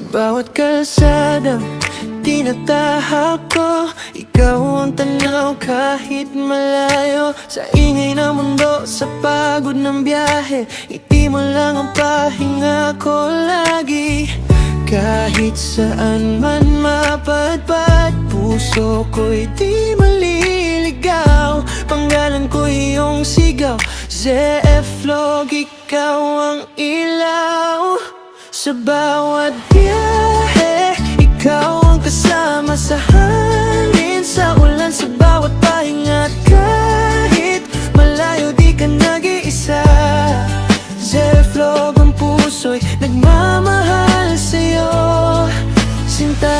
bawat kalsadang tinatahak ko, ikaw ang tanaw kahit malayo. Sa ingay ng mundo, sa pagod ng biyahe, ngiti mo lang ang pahinga ko lagi. Kahit saan man mapadpad, puso ko'y di maliligaw. Pangalan ko iyong sigaw, ZF-Log, ikaw ang ilaw. Sa bawat biyahe, ikaw ang kasama sa hangin, sa ulan, sa bawat pahinga. At kahit malayo, di ka nag-iisa. ZF-Log, ang puso'y nagmamahal sa'yo, sinta.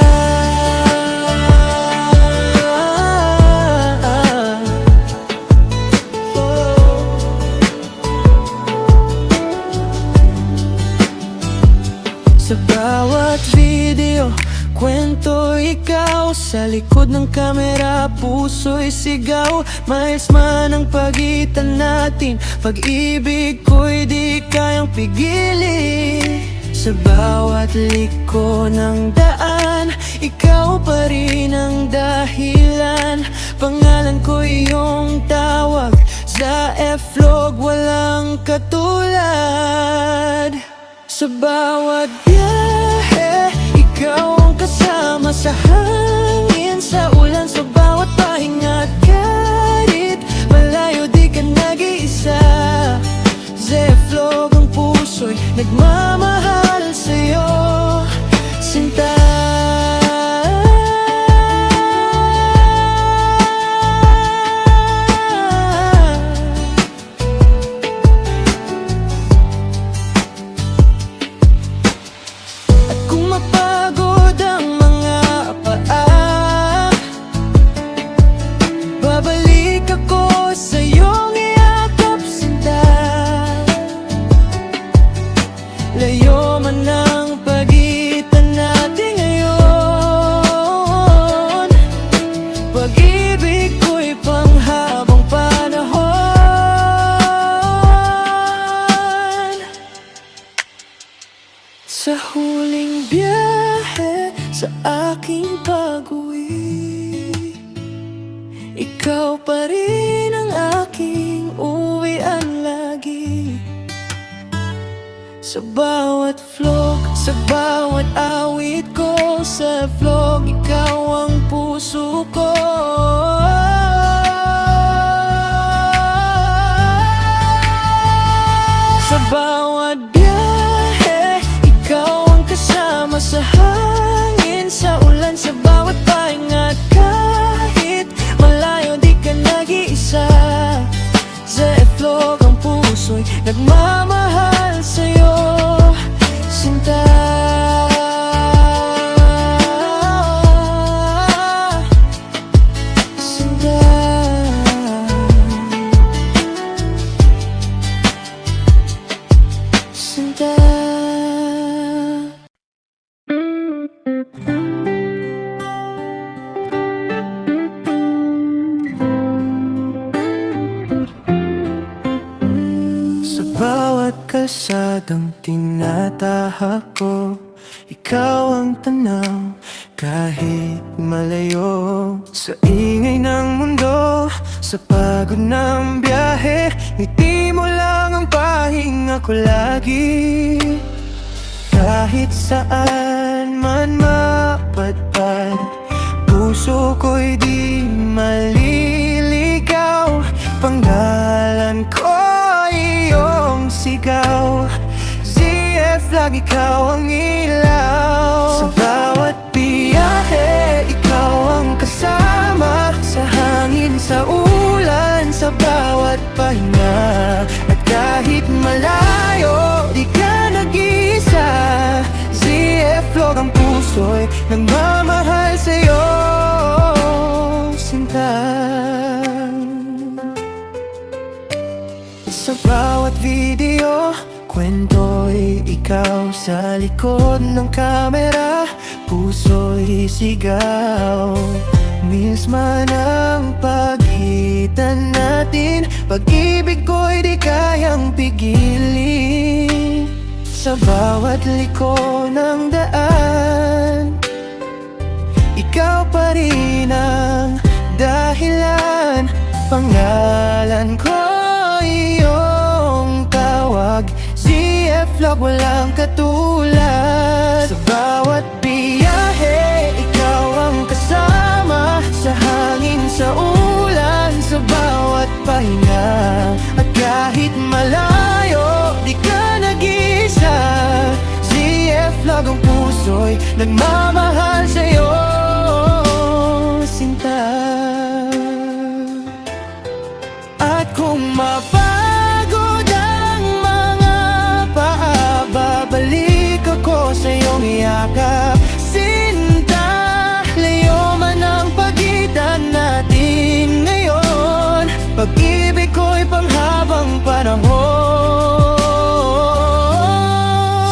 Sa bawat video, kwento ikaw. Sa likod ng kamera, puso'y sigaw. Miles man ang pagitan natin, pag-ibig ko'y di kayang pigilin. Sa bawat liko ng daan, ikaw pa rin ang dahilan. Pangalan ko iyong tawag, ZF-Log, walang katulad. Sa bawat biyahe, ikaw ang kasama sa hangin, sa ulan, sa bawat pahinga. At kahit malayo, di ka nag-iisa. ZF-Log, ang puso'y nagmamahal sa'yo, sinta. Layo man ang pagitan natin ngayon, pag-ibig ko'y panghabang panahon. Sa huling biyahe, sa aking pag-uwi, ikaw pa rin ang aking uwian lagi. Sa bawat vlog, sa bawat awit ko, sa vlog, ikaw ang puso ko. Sa bawat biyahe, ikaw ang kasama sa hangin, sa ulan, sa bawat pahinga. At kahit malayo, di ka nag-iisa. ZF-Log, ang puso'y nagmamahal sa'yo, sinta. Sinta. Sinta. Bawat kalsadang tinatahak ko, ikaw ang tanaw kahit malayo. Sa ingay ng mundo, sa pagod ng biyahe, ngiti mo lang ang pahinga ko lagi. Kahit saan man mapadpad, puso ko'y di maliligaw. Pangalan ko iyong sigaw, ZF-Log, ikaw ang ilaw. Sa bawat biyahe, ikaw ang kasama sa hangin, sa ulan, sa bawat pahinga. At kahit malayo, di ka nag-iisa. ZF-Log, ang puso'y nagmamahal sa'yo, sinta. Sa bawat video, kwento'y ikaw. Sa likod ng kamera, puso'y sigaw. Miss man ang pagitan natin, pag-ibig ko'y di kayang pigilin. Sa sa bawat liko ng daan. Ikaw pa rin ang dahilan. Pangalan ko iyong tawag. ZF Vlog walang katulad. Sa bawat biyahe, ikaw ang kasama. Sa hangin, sa ulan, sa bawat pahinga. At kahit malayo, di ka nag-iisa. ZF Vlog ang puso'y nagmamahal sa'yo, sinta. At kung mapagod ang mga paa, babalik ako sa iyong yakap, sinta. Layo man ang pagitan natin ngayon, pag-ibig ko'y panghabang panahon.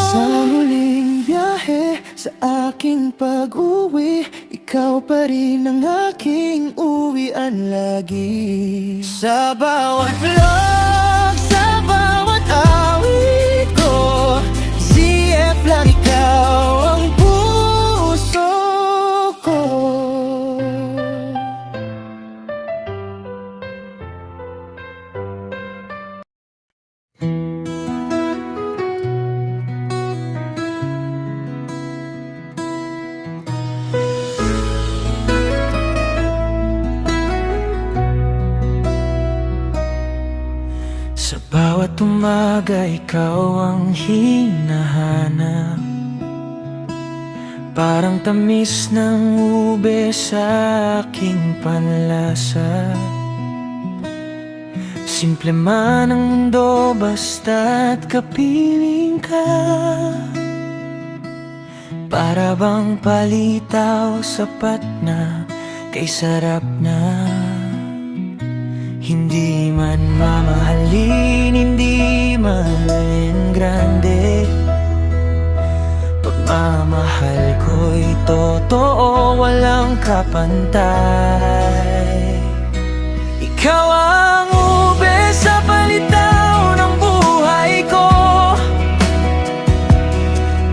Sa huling biyahe, sa aking pag-uwi, ikaw pa rin ang aking uwian lagi. Sa bawat vlog, sa bawat awit ko, ZF lang ikaw ang puso ko. Sa bawat umaga, ikaw ang hinahanap. Parang tamis ng ube sa aking panlasa. Simple man ang mundo, basta't kapiling ka. Para bang palitaw, sapat na, kay sarap na. Hindi man mamahalin, hindi man grande, pagmamahal ko'y totoo, walang kapantay. Ikaw ang ube sa palitaw ng buhay ko,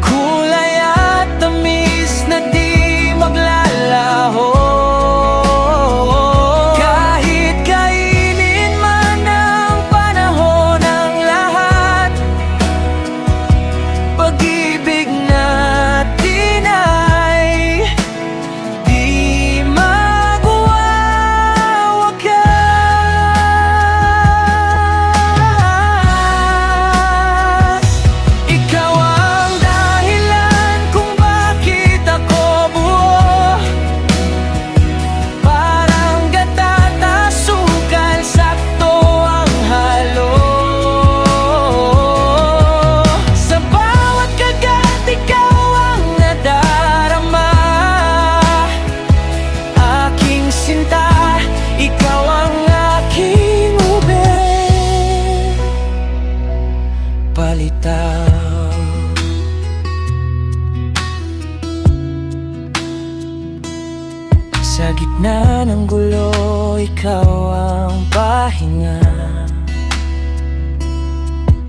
kulay at tamis na di maglalaho. Sa gitna ng gulo, ikaw ang pahinga.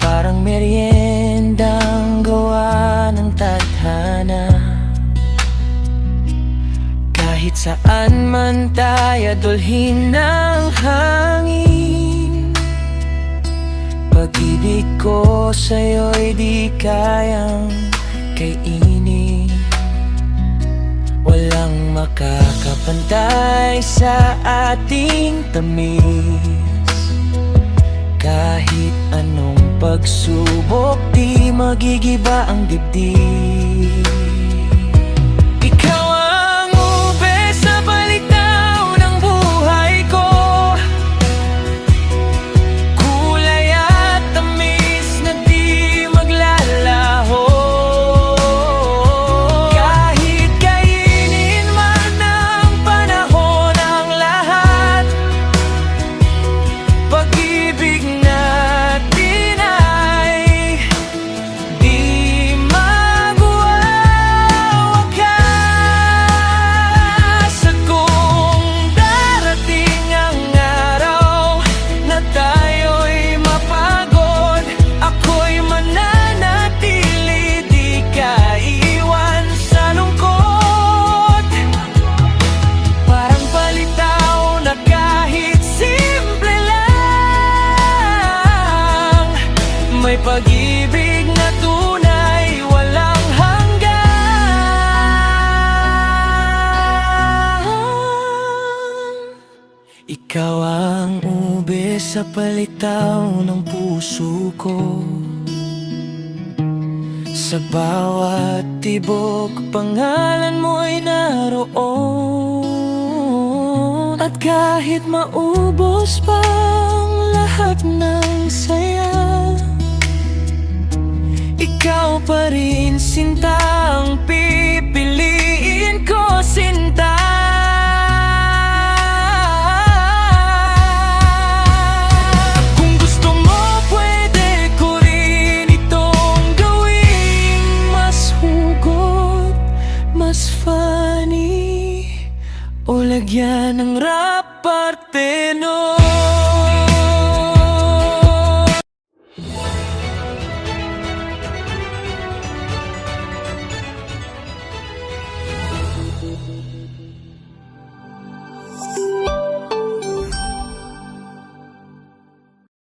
Parang meriendang gawa ng tadhana. Kahit saan man tayo, dulhin ng hangin. Pag-ibig ko sa'yo'y di kayang kainin. Walang makakapantay sa ating tamis. Kahit anong pagsubok, di magigiba ang dibdib. Ikaw ang ube sa palitaw ng buhay ko, kulay at tamis na di maglalaho. Pag-ibig natin ay di magwakas. Ikaw ang ube sa palitaw ng puso ko. Sa bawat tibok, pangalan mo'y naroon. At kahit maubos pa ang lahat ng saya, ikaw pa rin, sinta, ang pipiliin ko, sinta. Kung gusto mo, pwede ko rin itong gawing mas hugot, mas funny, o lagyan ng rap parte nun.